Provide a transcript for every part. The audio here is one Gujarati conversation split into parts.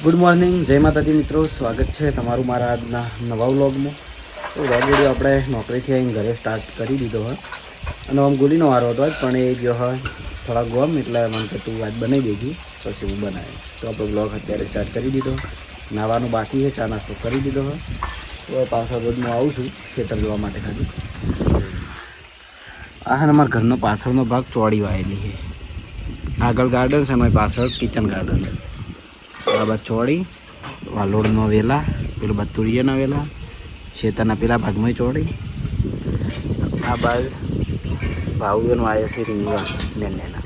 ગુડ મોર્નિંગ, જય માતાજી મિત્રો. સ્વાગત છે તમારું મારા આજના નવા વ્લોગમાં. તો વ્લોગ વિડીયો આપણે નોકરીથી આવીને ઘરે સ્ટાર્ટ કરી દીધો હોય અને આમ ગોલીનો વારો હતો પણ એ ગયો હોય થોડા ગોમ એટલે મને કે તું આજ બનાવી દેજી પછી હું બનાવીશ. તો આપણો વ્લોગ અત્યારે સ્ટાર્ટ કરી દીધો. નાવાનું બાકી છે, ચા નાસ્તો કરી દીધો હોય. તો પાછળ રોજ હું આવું છું ખેતર જોવા માટે ખાલી. આ છે અમારા ઘરનો પાછળનો ભાગ ચોળી વાયેલી છે. આગળ ગાર્ડન છે, અમારી પાછળ કિચન ગાર્ડન. બરાબર ચોળી, વાલોડનો વેલા, પેલું બતુરિયાના વેલા, શેતાના પેલા ભાગમાં ચોળી. આ બાદ ભાવનો આવ્યા છે રીંગણ નેના.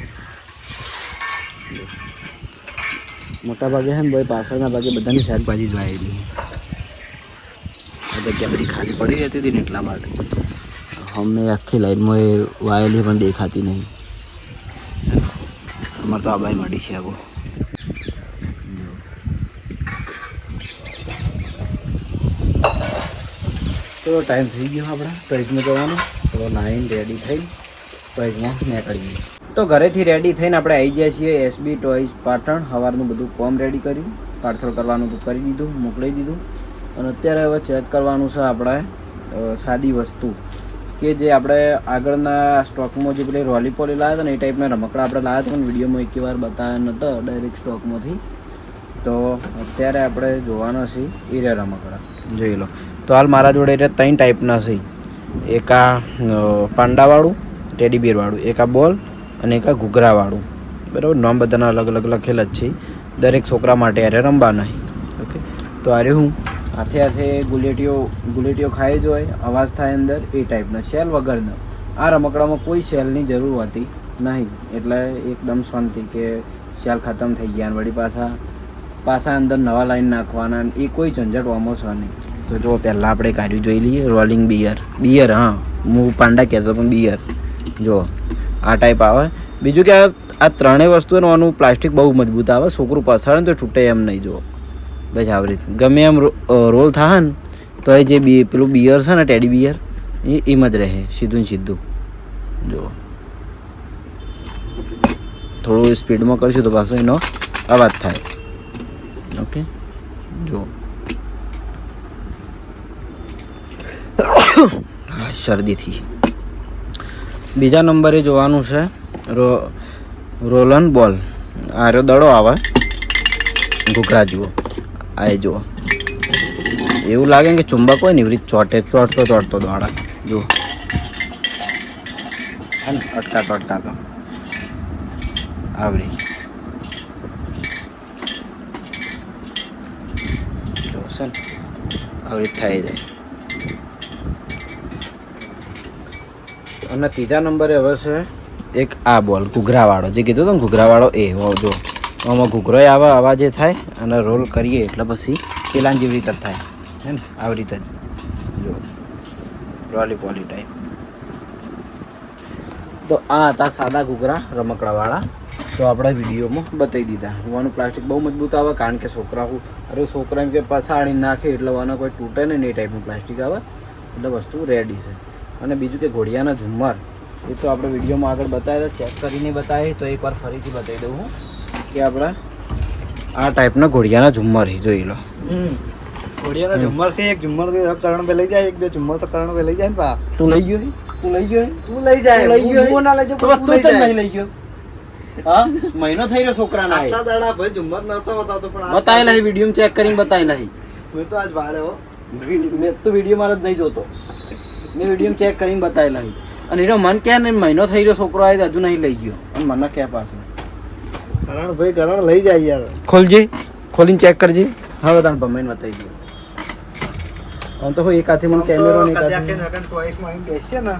મોટા ભાગે છે ને ભાઈ પાછળના ભાગે બધાની શાકભાજી જ વાયેલી. આ જગ્યા બધી ખાલી પડી રહેતી હતી ને એટલા માટે અમને આખી લાઈનમાં એ વાયેલી પણ દેખાતી નહીં. અમારે તો આ બાઈ મળી છે આગળ. તો ટાઈમ થઈ ગયો આપણા ટોઈઝમાં જવાનો. તો નાઈન રેડી થઈને ટોઈઝમાં નીકળીએ. તો ઘરેથી રેડી થઈને આપણે આવી ગયા છીએ એસબી ટોઈઝ પાટણ. સવારનું બધું ફોર્મ રેડી કર્યું, પાર્સલ કરવાનું તો કરી દીધું, મોકલી દીધું. અને અત્યારે હવે ચેક કરવાનું છે આપણે સાદી વસ્તુ કે જે આપણે આગળના સ્ટોકમાં જે પેલી રોલીપોલી લાવ્યા હતા ને એ ટાઈપના રમકડા આપણે લાવ્યા હતા પણ વિડીયોમાં એક વાર બતાવ્યા નહોતા ડાયરેક્ટ સ્ટોકમાંથી. તો અત્યારે આપણે જોવાના છે એ રે રમકડા જોઈ લો. તો હાલ મારા જોડે એટલે 3 ટાઈપના છે. એક આ પાંડાવાળું ટેડી બિયરવાળું, એક આ બોલ અને એક આ ઘૂઘરાવાળું. બરાબર, નામ બધાના અલગ અલગ લખેલા જ છે. દરેક છોકરા માટે અરે રમવાના. ઓકે, તો અરે હું હાથે ગુલેટીઓ ખાઈ જ હોય, અવાજ થાય અંદર એ ટાઈપના, સેલ વગરના. આ રમકડામાં કોઈ સેલની જરૂર હોતી નહીં, એટલે એકદમ શાંતિ કે સેલ ખતમ થઈ ગયા વળી પાછા અંદર નવા લાઈન નાખવાના એ કોઈ ઝંઝટ ઓમો છે નહીં. તો જો પહેલાં આપણે કાર્યું જોઈ લઈએ. રોલિંગ બિયર, હા હું પાંડા કહેતો પણ બિયર. જો આ ટાઈપ આવે. બીજું કે આ ત્રણેય વસ્તુઓનું આનું પ્લાસ્ટિક બહુ મજબૂત આવે, છોકરું પસાડે ને તો તૂટે એમ નહીં. જો બસ આવી રીતે ગમે એમ રોલ થાય ને તો એ જે પેલું બિયર છે ને ટેડી બિયર એ એમ જ રહે સીધું ને સીધું. જો થોડું સ્પીડમાં કરશું તો પાછો એનો અવાજ થાય. ઓકે, જો શરદીથી. બીજા નંબરે જોવાનું છે રોલન બોલ. આ રહ્યો દડો આવે ઘૂઘરા જુઓ. આ જુઓ એવું લાગે કે ચુંબક હોય ને એવી રીતે ચોટતો દોડા. જુઓ હે ને અટકાતો આવરી જોશે ને આવી થઈ જાય. અને ત્રીજા નંબરે હવે છે એક આ બોલ ઘૂઘરાવાળો, જે કીધું હતું ને ઘૂઘરાવાળો એ. જો આમાં ઘૂઘરો આવે, અવાજ એ થાય અને રોલ કરીએ એટલે પછી પેલા જેવી રીતે જ થાય હે ને આવી રીતે જ. જો રોલીપોલી ટાઈપ. તો આ હતા સાદા ઘૂઘરા રમકડાવાળા. તો આપણે વિડીયોમાં બતાવી દીધા. વાનું પ્લાસ્ટિક બહુ મજબૂત આવે કારણ કે છોકરા એમ કે પસાડી નાખે એટલે વાનો કોઈ તૂટે ને એ ટાઈપનું પ્લાસ્ટિક આવે એટલે વસ્તુ રેડી છે. અને બીજું કે ઘોડિયાના ઝુમ્મર એ તો આપણે વિડીયોમાં આગળ બતાવ્યા, ચેક કરીને બતાવીએ તો એકવાર ફરીથી બતાવી દઉં હું કે આપણે આ ટાઈપના ઘોડિયાના ઝુમ્મર જોઈ લો. ઘોડિયાના ઝુમ્મર છે. એક ઝુમ્મર કરણ પે લઈ જાય, એક બે ઝુમ્મર તો કરણ પે લઈ જાય ને પા. તું લઈ ગયો હું ના લઈ જાઉં તું નહીં લઈ ગયો. હા, મહિનો થઈ રહ્યો છોકરાના. આટલા દાડા ભાઈ ઝુમ્મર નતો બતાવતો પણ બતાવેલા છે વિડીયો ચેક કરીને બતાવેલા છે. મેં તો આજ વાળે હો મેં તો વિડીયો મારો જ નહીં જોતો, મેં વિડીયો ચેક કરીને બતાવેલા છે. અને એનો મન કે ને મહિનો થઈ રહ્યો છોકરો આવે હજુ નહીં લઈ ગયો અને મને કે પાસે કરણ લઈ જાય યાર. ખોલજે, ખોલીને ચેક કરજે. હવે તને ભમાઈને બતાવી દઉં. આમ તો એક હાથે મને કેમેરો નહીં બેસીએ ને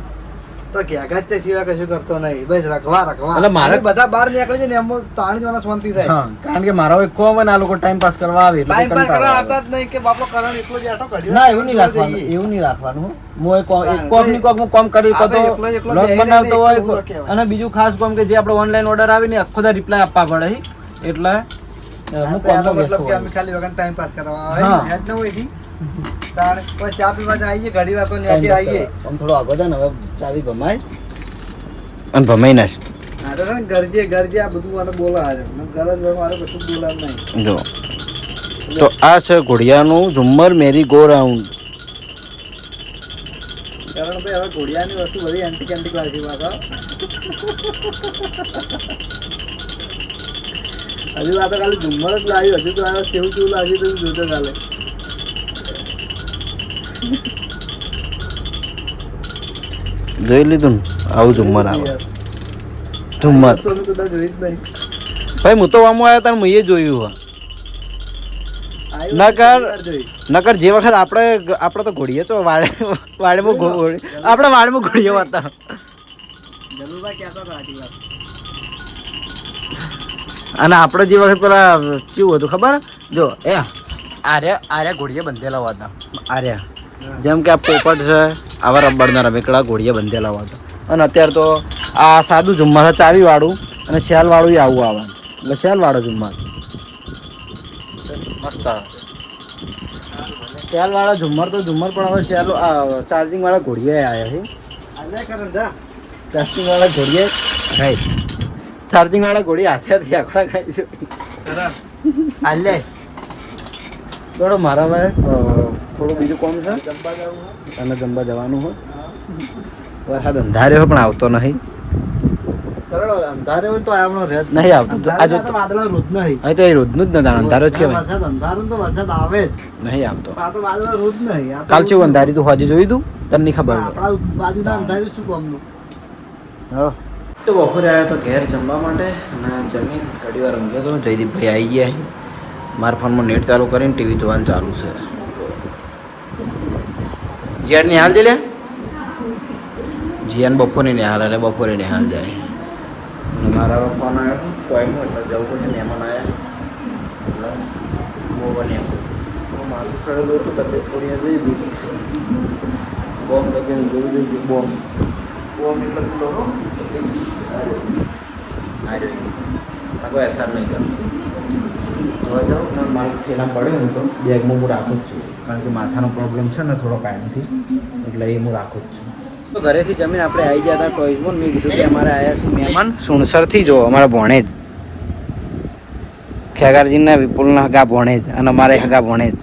તો ઘેગા જ સિવાય કશું કરતો નહીં. બસ રખવા એટલે મારે બધા બહાર નીકળે છે ને એમ તાણી જવાના શાંતિ થાય. કારણ કે મારા એક કોમ આ લોકો ટાઈમ પાસ કરવા આવે એટલે ટાઈમ પાસ કરવા આવતા જ નહીં કે બાપલો કરણ એકલો જ આટો કર્યો. ના એવું નહીં રાખવાનું. હું એક કોમની કોમ કામ કરી તો બ્લોગ બનાવતો હોય અને બીજું ખાસ કામ કે જે આપણે ઓનલાઈન ઓર્ડર આવે ને આખો દા રિપ્લાય આપવા પડે એટલે હું કોમનો વ્યસ્ત મતલબ કે અમે ખાલી વગર ટાઈમ પાસ કરવા આવે હેડ ન હોય થી તારે પછી ચા પીવા આવીએ ઘડી વાર તો ન્યાથી આવીએ. આમ થોડો આગળ દે ને હવે ચાવી ભમાય અને ભમાઈ નાખ. હા તો ગરજે આ બધું મને બોલા હારે ગરજ મારે બધું બોલા નહીં. જો તો આ છે ઘોડિયાનું ઝુમ્મર મેરી ગો રાઉન્ડ. કારણ ભાઈ હવે ઘોડિયાની વસ્તુ બધી એન્ટિક એન્ટિક લાગી પાછા. હજુ આ તો ખાલી ઝુમ્મર જ લાવ્યું, હજુ તો આ કેવું કેવું લાગ્યું તો જોતો કાલે. જોઈ લીધું ને આવું ઝુમ્મર આવે. ઝુમ્મર તો અમે કદાચ જોઈ જ નહીં. ભાઈ હું તો આમ આવ્યો તાર મેં જોયું. નકર જે વખત આપણે તો ઘોડીએ તો વાડેમાં આપણે વાડમાં ઘોડીએ હતા. જલુભાઈ કહેતા હતા આટલી વાત. અને આપણે જે વખત પેલા કેવું હતું ખબર જો આર્યા ઘોડીએ બંધેલા હતા. આર્યા જેમ કે આ પોપટ છે આવા રબડના રમેકડા ઘોડીએ બંધેલા હતા. અને અત્યારે તો આ સાદું ઝુમ્મર છે ચાવી વાળું અને શેલ વાળું આવું આવે એટલે શેલ વાળો ઝુમ્મર મસ્ત આવે. શેલ વાળા ઝુમ્મર તો ઝુમ્મર પણ હવે શેલ ચાર્જિંગ વાળા ઘોડીએ આવ્યા છે. ચાર્જિંગ વાળા ઘોડીએ ખાઈ ચાર્જિંગ વાળા ઘોડી હાથે આખડા ખાઈ છે. હાલે થોડો મારા ભાઈ થોડું બીજું કોમ છે અને જમવા જવાનું હોય. વરસાદ અંધારે હોય પણ આવતો નહીં. અંધારે હોય તો આપણો રેત નહીં આવતો. આજે વાદળા રોજ નહીં. હવે તો એ રોજનું જ નથી અંધારો જ કહેવાય. વરસાદ અંધારું તો વરસાદ આવે જ નહીં આવતો. આ તો વાદળા રોજ નહીં. કાલ કેવું અંધારી તું હજી જોઈ તું તને નહીં ખબર. આપણા બાજુના અંધારી શું કામનું. હા તો બપોરે આવ્યો તો ઘેર જમવા માટે અને જમીન ઘડી વાર ઊંઘ્યો તો. જયદીપભાઈ આવી ગયા. મારા ફોનમાં નેટ ચાલુ કરીને ટીવી જોવાનું ચાલુ છે. જીયાની હાલ જઈ લે. જીયાન બપોરે ને હાલ એટલે બપોરે ને હાલ જાય. અને મારા ફોન આવ્યો ટોયમાં એટલે જવું પડશે. મહેમાન આવ્યા એટલે મોબાઈલ એમ મારું સડેલું હતું તબિયત થોડી જોઈ દીધી છે. બોમ્બ લગીને જોઈ દીધી. બોમ્બ એટલે પેલો કોઈ અસર નહીં કરતો. હવે જાઉં મારું થેલામાં પડ્યો ને તો બેગમાં હું રાખું જ છું કારણ કે માથાનો પ્રોબ્લેમ છે ને થોડો કાયમથી એટલે એ હું રાખું જ છું. તો ઘરેથી જમીન આપણે આવી ગયા હતા ટોયઝમાં. મેં કીધું કે અમારે આવ્યા છે મહેમાન સુણસરથી જો અમારા ભોણેજ ખેગારજીના વિપુલના હગા ભોણેજ અને અમારે હગા ભોણેજ.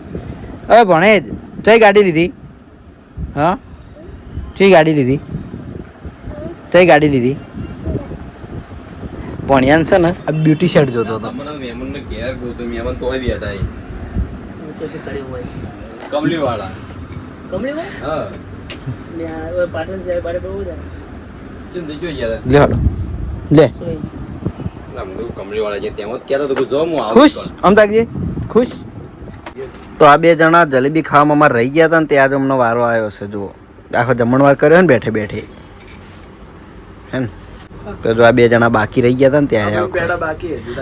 હવે ભોણેજ કઈ ગાડી લીધી? હા કઈ ગાડી લીધી? કઈ ગાડી લીધી? ભણ્યાન છે ને આ બ્યુટી શર્ટ જોતો હતો. કમલી વાળા ખુશ અમદાજી ખુશ. તો આ બે જણા જલેબી ખાવામાં અમારે રહી ગયા હતા ને ત્યાં જ અમને વારો આવ્યો છે. જુઓ આખો જમણવાર કર્યો ને બેઠે બેઠે હે ને. તો જો આ બે જણા બાકી રહી ગયા હતા ને ત્યારે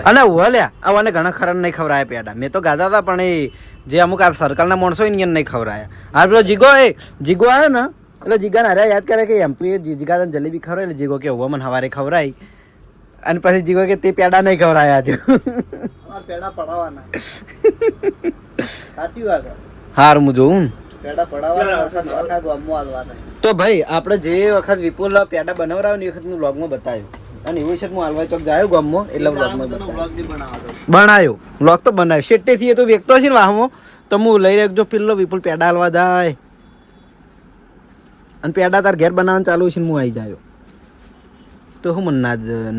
અને ઓલ્યા આવાને ઘણા ખરા નહીં ખવડાયા પેડા. મેં તો ગાધા હતા પણ એ જે અમુક આ સર્કલના માણસો હોય ને એને નહીં ખવડાયા. હા પેલો જીગો આવ્યો ને એટલે જીગાને હારે યાદ કરે કે એમપી જીગા જલેબી ખવડાય એટલે જીગો કે હોવા મને સવારે ખવડાય અને પછી જીગો કે તે પેડા નહીં ખવડાયા છે. પેડા પડાવવાના સાચી વાત. હાર હું જોઉં પેડા પડાવવાના. તો ભાઈ આપણે જે વખત વિપુલ પેડા બનાવરાવ ને એ વખત હું વ્લોગમાં બતાવ્યું અને એવું છે હું હાલવાય ચોક જાયો ગામમાં એટલે વ્લોગમાં બનાવ્યો. વ્લોગ તો બનાવ્યો શેટ્ટેથી એ તો વ્યક્તો છે ને વાહમાં તો હું લઈ રાખજો પેલો વિપુલ પેડા હાલવા જાય અને પેડા તાર ઘેર બનાવવાનું ચાલુ છે ને હું આવી જાયો તો હું મને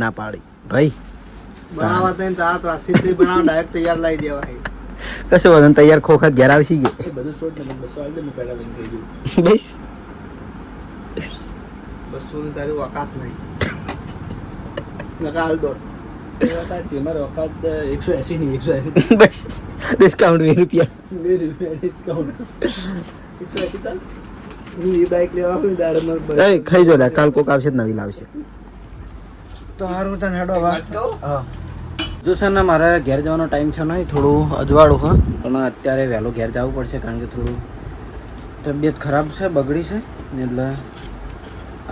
ના પાડી ભાઈ બનાવવા ડાયરેક્ટ તૈયાર લાવી દેવાય. કશું વધુ તૈયાર ખોખત ઘેર આવશી ગઈ બસ. વસ્તુની તારી વકાત નહીં. બસ ડિસ્કાઉન્ટ 20 રૂપિયા. ખાઈ જો કાલ કોક આવશે નવી લાવશે તો સારું તને હેડો. હા જો સર ને મારે ઘેર જવાનો ટાઈમ છે નહીં થોડું અજવાળું હા પણ અત્યારે વહેલું ઘેર જવું પડશે કારણ કે થોડું તબિયત ખરાબ છે બગડી છે એટલે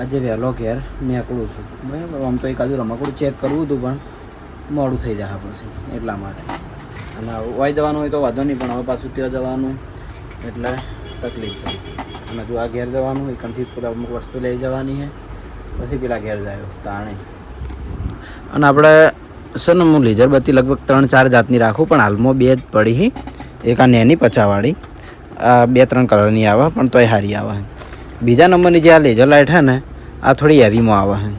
આજે વહેલો ઘેર નીકળું છું બરાબર. આમ તો એકાદું રમકડું ચેક કરવું હતું પણ મોડું થઈ જાય પછી એટલા માટે. અને વાઈ જવાનું હોય તો વાંધો નહીં પણ હવે પાછું ત્યાં જવાનું એટલે તકલીફ થઈ. અને જો આ ઘેર જવાનું હોય કંઠી પેલા અમુક વસ્તુ લઈ જવાની છે પછી પેલા ઘેર જાય તાણે. અને આપણે છે ને હું લેઝર બત્તી લગભગ 3-4 જાતની રાખું પણ હાલમાં 2 જ પડી એક આ નેની પચાવાળી, આ 2-3 કલરની આવે પણ તોય સારી આવે. બીજા નંબરની જે આ લેઝર લાઇટ છે ને આ થોડી હેવીમાં આવે છે.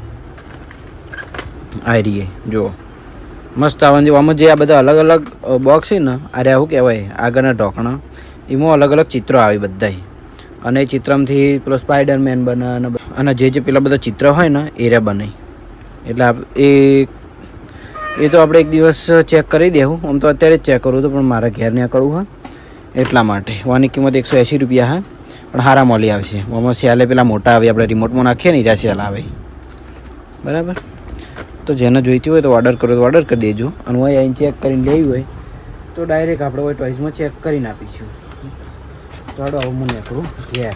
આ રીએ જુઓ મસ્ત આવે છે. આમાં જે આ બધા અલગ અલગ બોક્સ છે ને અરે શું કહેવાય આગળના ઢોકણા એમાં અલગ અલગ ચિત્રો આવે બધાય. અને એ ચિત્રમાંથી પેલો સ્પાઈડરમેન બને અને જે પેલા બધા ચિત્ર હોય ને એ રે બને. એટલે એ તો આપણે એક દિવસ ચેક કરી દેવું. આમ તો અત્યારે જ ચેક કરવું હતું પણ મારે ઘેર નીકળવું હોય એટલા માટે. આની કિંમત 180 રૂપિયા છે પણ સારા મોલી આવશે. આમાં સેલે પેલા મોટા આવે આપણે રિમોટમાં નાખીએ ને એ સેલ આવે બરાબર. તો જેને જોઈતી હોય તો ઓર્ડર કરો તો ઓર્ડર કરી દેજો. અને હું અહીં ચેક કરીને લેવી હોય તો ડાયરેક્ટ આપણે ટોઈસમાં ચેક કરીને આપીશું. તો હાડો હવે હું નીકળું ઘેર.